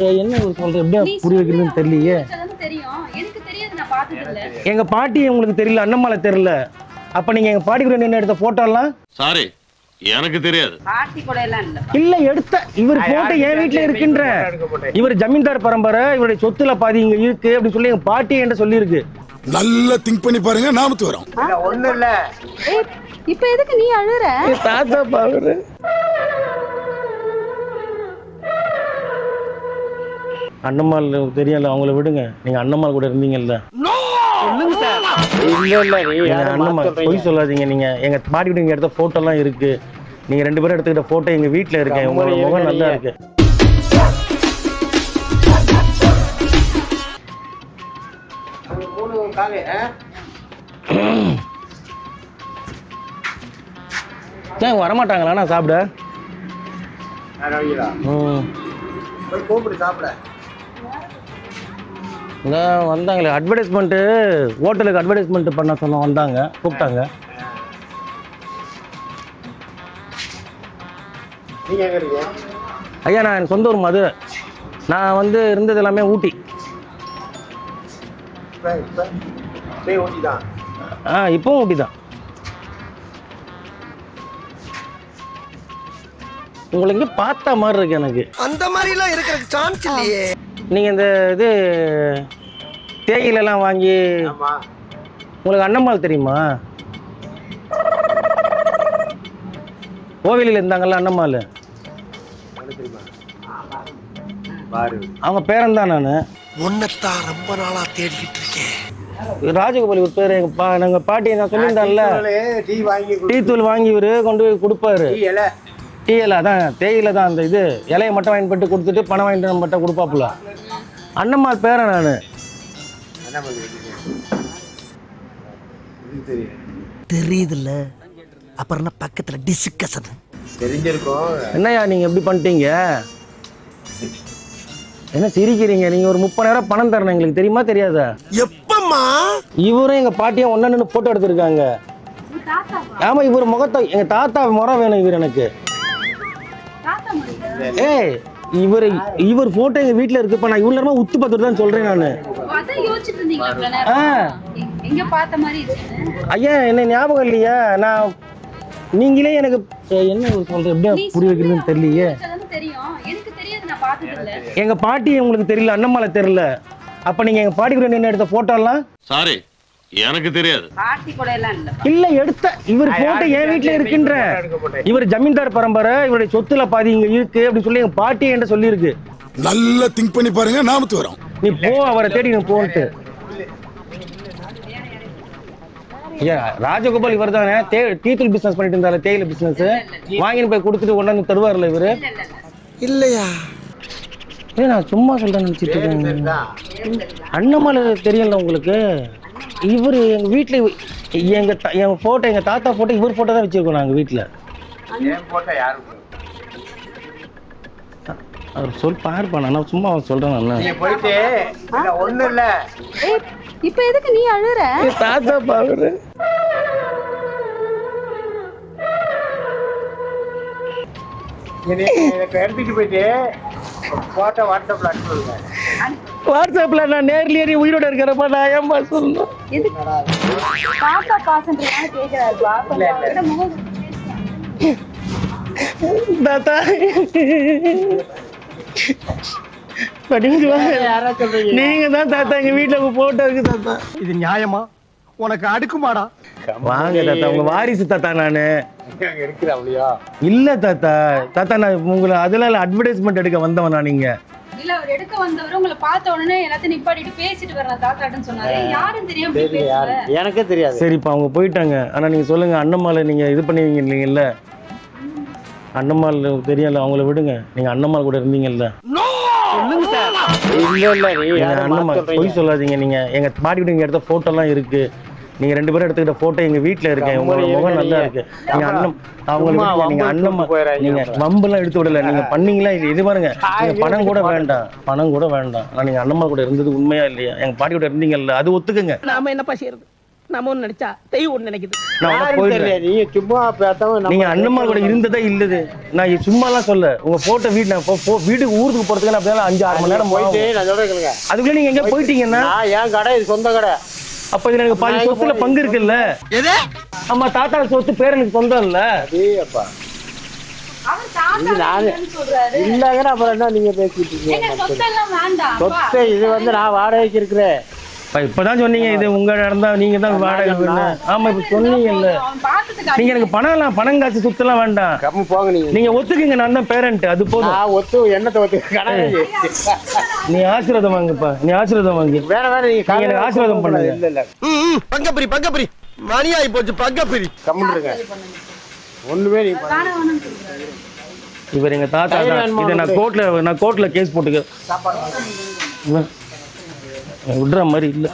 என்ன சொல்ற எப்படியா புரிய வைக்கிறதுன்னு தெரியலையே. எங்க பாட்டி உங்களுக்கு தெரியல, அண்ணம்மால தெரியல. அப்ப நீங்க எங்க பாட்டி கூட நின்று எடுத்த போட்டோ எல்லாம் சாரி எனக்கு தெரியாது. பாட்டி கூட எல்லாம் இல்ல எடுத்த இவர் போட்டோ என் வீட்டுல இருக்கின்ற. இவர் ஜமீன்தார் பரம்பரை, இவருடைய சொத்துல பாதி இங்க இருக்கு அப்படின்னு சொல்லி எங்க பாட்டி என்கிட்ட சொல்லி இருக்கு. நல்லா திங்க் பண்ணி பாருங்க, நாமத்து வரோம். ஒண்ணு இல்ல. இப்ப எதுக்கு நீ அழுற? தாத்தா பாரு அண்ணம்மாள் தெரியல, அவங்கள விடுங்க. நீங்க அண்ணம்மாள் கூட இருந்தீங்கல்ல. அண்ணம்மா பொய் சொல்லாதீங்க. நீங்க எங்க பாட்டி கூட இங்க எடுத்த போட்டோ எல்லாம் இருக்கு. நீங்க ரெண்டு பேரும் எடுத்துக்கிட்ட போட்டோ எங்க வீட்டுல இருக்கு. உங்களோட முகம் நல்லா இருக்கு. வரமாட்டாங்களா நான் சாப்பிட? வந்தாங்களே அட்வர்டைஸ்மெண்ட்டு, ஹோட்டலுக்கு அட்வர்டைஸ்மெண்ட் பண்ண சொன்ன வந்தாங்க, கூப்பிட்டாங்க. ஐயா நான் எனக்கு சொந்த ஊர் மதுரை. நான் வந்து இருந்தது எல்லாமே ஊட்டி. இப்பவும் ஊட்டி தான். உங்களுக்கு இங்கே பார்த்தா மாதிரி இருக்கு எனக்கு. அந்த மாதிரிலாம் இருக்கிற சான்ஸ் இல்லையே. நீங்கள் இந்த இது தேயிலெல்லாம் வாங்கி உங்களுக்கு அண்ணம்மாள் தெரியுமா? கோவிலில் இருந்தாங்கல்ல அண்ணம்மாள், அவங்க பேரன் தான். நான் உன்னைத்தான் ரொம்ப நாளா தேடிக்கிட்டு இருக்கேன். ராஜகோபால் ஒரு பேர். எங்கள் பாட்டி நான் சொல்லியிருந்தான்ல, டீ தூள் வாங்கி இவர் கொண்டு போய் கொடுப்பாரு. டீ இலை தான், தேயிலை தான். அந்த இது இலையை மட்டும் வாங்கி போட்டு கொடுத்துட்டு பணம் வாங்கிட்டு மட்டும் கொடுப்பாப்புல. அண்ணம்மாள் பேரன் நான். தெரியுதுல்ல, அப்புறம் பக்கத்துல டிஸ்கஷன் தெரிஞ்சிருக்கோம். என்னையா நீங்க எப்படி பண்ணிட்டீங்க? என்ன சிரிக்கிறீங்க? நீங்க ஒரு 30,000 பணம் தரணும், எங்களுக்கு தெரியுமா தெரியாதா? எப்பம்மா? இவரும் எங்க பாட்டியும் ஒன்னு நின்று போட்டோ எடுத்திருக்காங்க. ஆமா, இவர் முகத்தை எங்க தாத்தா முறை வேணும் இவர் எனக்கு. ஏய் இவர் போட்டோ எங்க வீட்டுல இருக்குப்ப நான் இவ்வளவு நேரமா உத்து பார்த்துட்டு தான் சொல்றேன் நானு. ஐயா என்ன ஞாபகம் இல்லையா? நான் நீங்களே எனக்கு என்ன சொல்ற எப்படியா புரிய வைக்கிறதுன்னு தெரியலையே. எங்க பாட்டி உங்களுக்கு தெரியல, அண்ணம்மால தெரியல. அப்ப நீங்க எங்க பாட்டி கூட நின்று எடுத்த போட்டோ எல்லாம் சாரி எனக்கு தெரியாது. பாட்டி கூட எல்லாம் இல்ல எடுத்த இவர் போட்டோ என் வீட்டுல இருக்கின்ற. இவர் ஜமீன்தார் பரம்பரை, இவருடைய சொத்துல பாதி இங்க இருக்கு அப்படின்னு சொல்லி எங்க பாட்டி என்கிட்ட சொல்லி இருக்கு. நல்லா திங்க் பண்ணி பாருங்க, நாமத்து வரோம். நீ போ, அவரை தேடி நீ போன்ட்டு. ஐயா ராஜகோபால் இவர் தானே டீத்தூள் பிசினஸ் பண்ணிட்டு இருந்தாரு, தேயிலை பிசினஸ். வாங்கின்னு போய் கொடுத்துட்டு கொண்டாந்து தருவார்ல இவரு. இல்லையா? நான் சும்மா சொல்றேன்னு நினைச்சிட்டு இருக்கேன். அண்ணம்மாள் தெரியல உங்களுக்கு? இவர் எங்க வீட்டுல எங்க போட்டோ, எங்க தாத்தா போட்டோ, இவர் போட்டோ தான் வச்சிருக்கோம் நாங்க வீட்டுல. அவர் சொல் பாருப்பா, நான் சும்மா சொல்றேன். ஒண்ணு இல்ல. இப்ப எதுக்கு நீ அழுற? தாத்தா பாரு எடுத்துட்டு போயிட்டு போட்டோ வாட்ஸ்அப்ல அனுப்புங்க. வாட்ஸ்அப்ல நான் நேர்லயே நீ உயிரோட இருக்கிறப்ப நான் ஏன்பா சொல்லணும்? பாப்பா பாசன்றதுனால கேக்குறாரு. பாப்பா முகம் தாத்தா நீங்க தான் தாத்தா எங்க வீட்டுல போட்டோ இருக்கு தாத்தா. இது நியாயமா? உனக்கு அடுக்குமாடா? வாங்க தாத்தா, உங்க வாரிசு தாத்தா நானு. இருக்கிறாங்களா? இல்ல தாத்தா, தாத்தா நான் உங்களை அதெல்லாம் அட்வர்டைஸ்மெண்ட் எடுக்க வந்தவனா? நீங்க இல்ல, அவர் எடுக்க வந்தவர் உங்களை பார்த்த உடனே எல்லாத்தையும் நிப்பாட்டிட்டு பேசிட்டு வரேன் தாத்தான்னு சொன்னாரு. யாரும் தெரியாம பேசுற? எனக்கே தெரியாது. சரிப்பா அவங்க போயிட்டாங்க. ஆனா நீங்க சொல்லுங்க, அண்ணம்மாள் நீங்க இது பண்ணுவீங்க இல்லைங்கல்ல? அண்ணம்மாள் தெரியல, அவங்கள விடுங்க. நீங்க அண்ணம்மாள் கூட இருந்தீங்கல்ல. அண்ணம்மா பொய் சொல்லாதீங்க. நீங்க எங்க பாட்டி கூட இங்க எடுத்த போட்டோ எல்லாம் இருக்கு. நீங்க ரெண்டு பேரும் எடுத்துக்கிட்ட போட்டோ எங்க வீட்டுல இருக்கேன். உங்களோட முகம் நல்லா இருக்கு. நீங்க அண்ணன் அவங்களுக்கு நீங்க அண்ணம்மா நீங்க வம்பெல்லாம் எடுத்து விடல. நீங்க பண்ணீங்களா? இது பாருங்க, நீங்க பணம் கூட வேண்டாம், பணம் கூட வேண்டாம். ஆனா நீங்க அண்ணம்மா கூட இருந்தது உண்மையா இல்லையா? எங்க பாட்டி கூட இருந்தீங்கல்ல, அது ஒத்துக்குங்க. நாம என்னப்பா செய்யறது? நம்ம ஒண்ணு நினைச்சா தெய்வம் ஒண்ணு நினைக்குது. நான் உடனே யாருக்கு தெரியல, போயிடுறேன். நீங்க சும்மா பேசாம நம்ம நீங்க அண்ணம்மா கூட இருந்ததே இல்லது. நான் சும்மாலாம் சொல்ல. உங்க போட்டோ வீட்டுக்கு ஊருக்கு போறதுக்கு நான் அப்படியே 5-6 மணி நேரம் போயிட்டு போயிட்டு நான் சொல்றேன் கேளுங்க. அதுக்குள்ள நீங்க எங்க போயிட்டீங்கன்னா நான் என் கடை இது சொந்த கடை. அப்ப இதுல எனக்கு பாதி சொத்துல பங்கு இருக்குல்ல. ஆமா, தாத்தா சொத்து பேரனுக்கு சொந்தம் இல்ல. அதே அப்பா அவர் தாத்தா நானு- இல்லைன்னு சொல்றாரு. இல்லங்கிற அப்புறம் என்ன நீங்க பேசிட்டு ஏங்க இருக்கீங்க? சொத்தெல்லாம் வேண்டாம். சொத்தை இது வந்து நான் வாடகைக்கு இருக்கிறேன். இப்பதான் சொன்னீங்க இது உங்க இடம் தான், நீங்க தான் வாடகை வேணும். ஆமா இப்ப சொன்னீங்கல்ல. அவன் பார்த்ததுக்கு நீங்க எனக்கு பணம் காசு சுத்தலாம் வேண்டாம். கம்மி போங்க நீங்க. நீங்க ஒத்துக்குங்க, நான் தான் பேரண்ட், அது போதும். நான் ஒத்து எண்ணத்தை ஒத்து கடை நீ ஆசீர்வாதம் வாங்குப்பா, நீ ஆசீர்வாதம் வாங்கி. வேற வேற நீங்க நீங்க எனக்கு ஆசீர்வாதம் பண்ணுங்க. இல்ல இல்ல பங்கப்பிரி மணியாயி போச்சு பங்கப்பிரி. கம்முன்னு இருங்க. ஒண்ணுமே நீங்க பண்ண- வேணாம் வேணும்னு சொல்றாரு. இவர் எங்க தாத்தா தான். இதை நான் கோர்ட்ல கேஸ் போட்டுக்க விடுற மாதிரி இல்ல.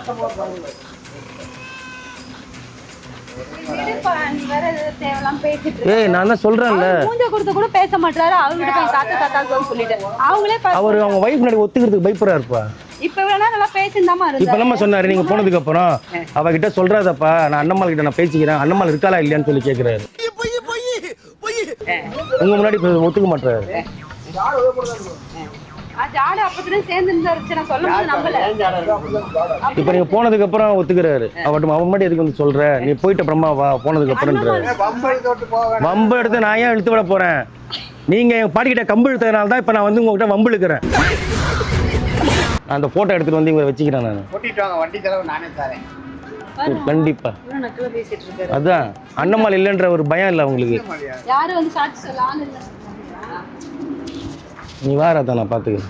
விடுப்பா, நீ வேற ஏதோ தேவையில்லாம பேசிட்டு இருக்க. ஏய், நான் தான் சொல்றேன்ல. அவர் மூஞ்ச கொடுத்து கூட பேச மாட்டாரு. அவர்கிட்ட போய் தாத்தா சொல்லிட்டு அவங்களே அவர் அவங்க வைஃப் முன்னாடி ஒத்துக்கிறதுக்கு பயப்படுறாருப்பா. இப்ப வேணா நல்லா பேசிருந்தாமா இப்ப இருந்தாரு. நம்ம சொன்னாரு நீங்க போனதுக்கு அப்புறம் அவகிட்ட சொல்றாதப்பா, நான் அண்ணம்மாள் கிட்ட நான் பேசிக்கிறேன், அண்ணம்மாள் இருக்காளா இல்லையான்னு சொல்லி கேக்குறாரு. உங்க முன்னாடி இப்ப ஒத்துக்க மாட்டாரு. ஜாட அப்பதான் சேர்ந்து இருந்தாரு. நான் சொல்லும் போது நம்பல. இப்ப நீங்க போனதுக்கு அப்புறம் ஒத்துக்கிறாரு. அவன் முன்னாடி எதுக்கு வந்து சொல்ற, நீ போயிட்ட அப்புறமா வா போனதுக்கு அப்புறம்ன்றாரு. வம்பு எடுத்து நான் ஏன் இழுத்து விட போறேன்? நீங்க எங்க பாட்டிக்கிட்ட கம்பு இழுத்ததுனால தான் இப்ப நான் வந்து உங்ககிட்ட வம்பு இழுக்கிறேன். அந்த போட்டோ எடுத்துட்டு வந்து இவரை வச்சுக்கிறேன் நான். கூட்டிட்டு வாங்க, வண்டி செலவு நானே தரேன். கண்டிப்பா. இவ்வளவு நக்கலா பேசிட்டு இருக்காரு. அதான் அண்ணம்மாள் இல்லைன்ற ஒரு பயம் இல்லை அவங்களுக்கு. யாரு வந்து சாட்சி சொல்ல ஆள் இல்ல. நீ வாராதான் நான் பாத்துக்கிறேன்.